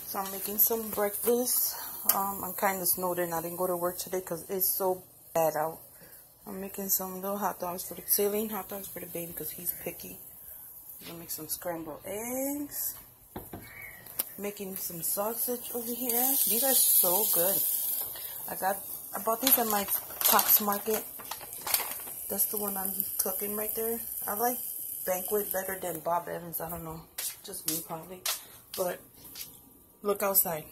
So I'm making some breakfast. I'm kind of snowed in. I didn't go to work today because it's so bad out. I'm making some little hot dogs for the saline hot dogs for the baby because he's picky. I'm gonna make some scrambled eggs. Making some sausage over here. These are so good. I bought these at my Tops Market. That's the one I'm cooking right there. I like Banquet better than Bob Evans. I don't know, just me probably. But look outside.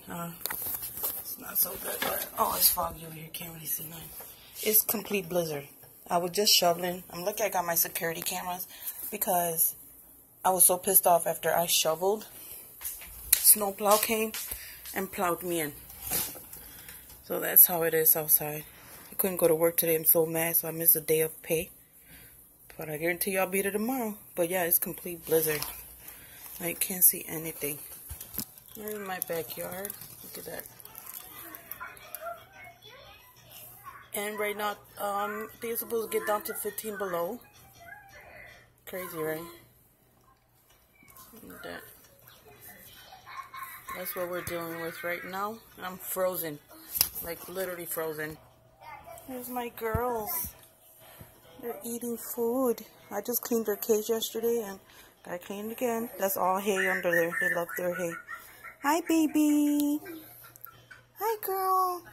It's not so good. But, oh, it's foggy over here. Can't really see nothing. It's complete blizzard. I was just shoveling. I'm lucky I got my security cameras because I was so pissed off after I shoveled. Snowplow came and plowed me in. So that's how it is outside. I couldn't go to work today. I'm so mad, so I missed a day of pay. But I guarantee you I'll be there tomorrow. But yeah, it's complete blizzard. I can't see anything. Here's my backyard. Look at that. And right now, they're supposed to get down to 15 below. Crazy, right? Look at that. That's what we're dealing with right now. I'm frozen. Like, literally frozen. Here's my girls. They're eating food. I just cleaned their cage yesterday and I cleaned again. That's all hay under there. They love their hay. Hi, baby. Hi, girl.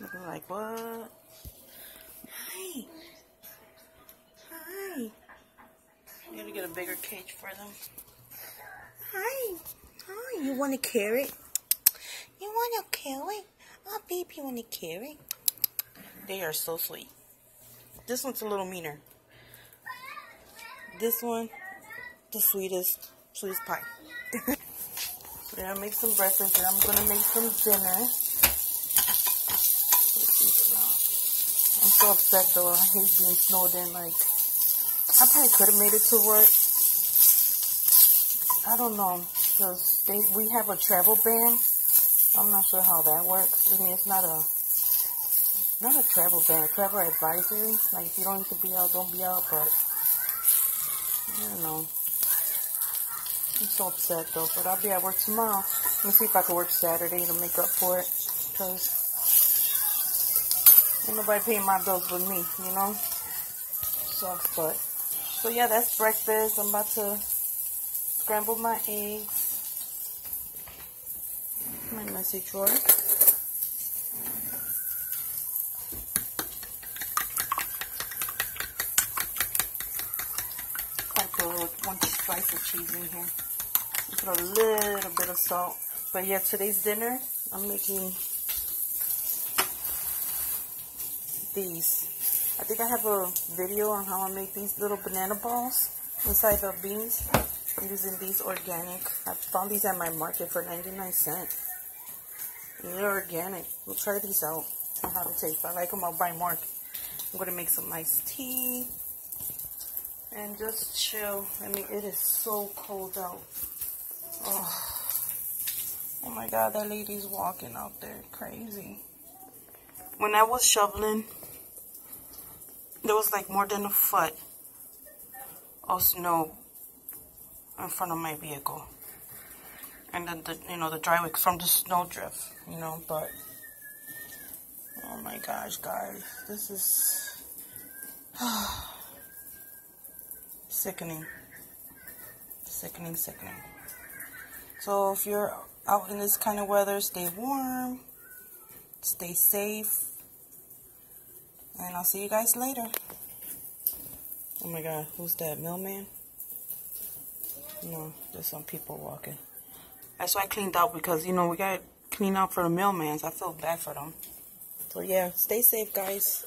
Looking like, what? Hi. Hi. I gotta get a bigger cage for them. Hi. Hi. You want a carrot? You want a carrot? Oh, baby, you want a carrot? They are so sweet. This one's a little meaner. This one, the sweetest pie. So then I make some breakfast and I'm gonna make some dinner. I'm so upset though. I hate being snowed in. Like, I probably could have made it to work. I don't know, because we have a travel ban. I'm not sure how that works. I mean, it's not a travel ban, travel advisory. Like, if you don't need to be out, don't be out. But I don't know. I'm so upset though. But I'll be at work tomorrow. Let me see if I can work Saturday to make up for it. Because ain't nobody paying my bills with me, you know? Sucks, but. So yeah, that's breakfast. I'm about to scramble my eggs. My message drawer. I put one slice of cheese in here. Put a little bit of salt. But yeah, today's dinner, I'm making these. I think I have a video on how I make these little banana balls inside the beans. I'm using these organic. I found these at my market for 99 cents. And they're organic. We'll try these out. See how they taste. If I like them, I'll buy more. I'm going to make some iced tea. And just chill. I mean, it is so cold out. Oh my God, that lady's walking out there. Crazy. When I was shoveling, there was like more than a foot of snow in front of my vehicle. And then the driveway from the snow drift, but oh my gosh, guys, this is sickening. Sickening. So if you're out in this kind of weather, stay warm, stay safe, and I'll see you guys later. Oh my God, who's that, mailman? No, there's some people walking. That's why I cleaned out because, we got to clean out for the mailmans. I feel bad for them. So yeah, stay safe, guys.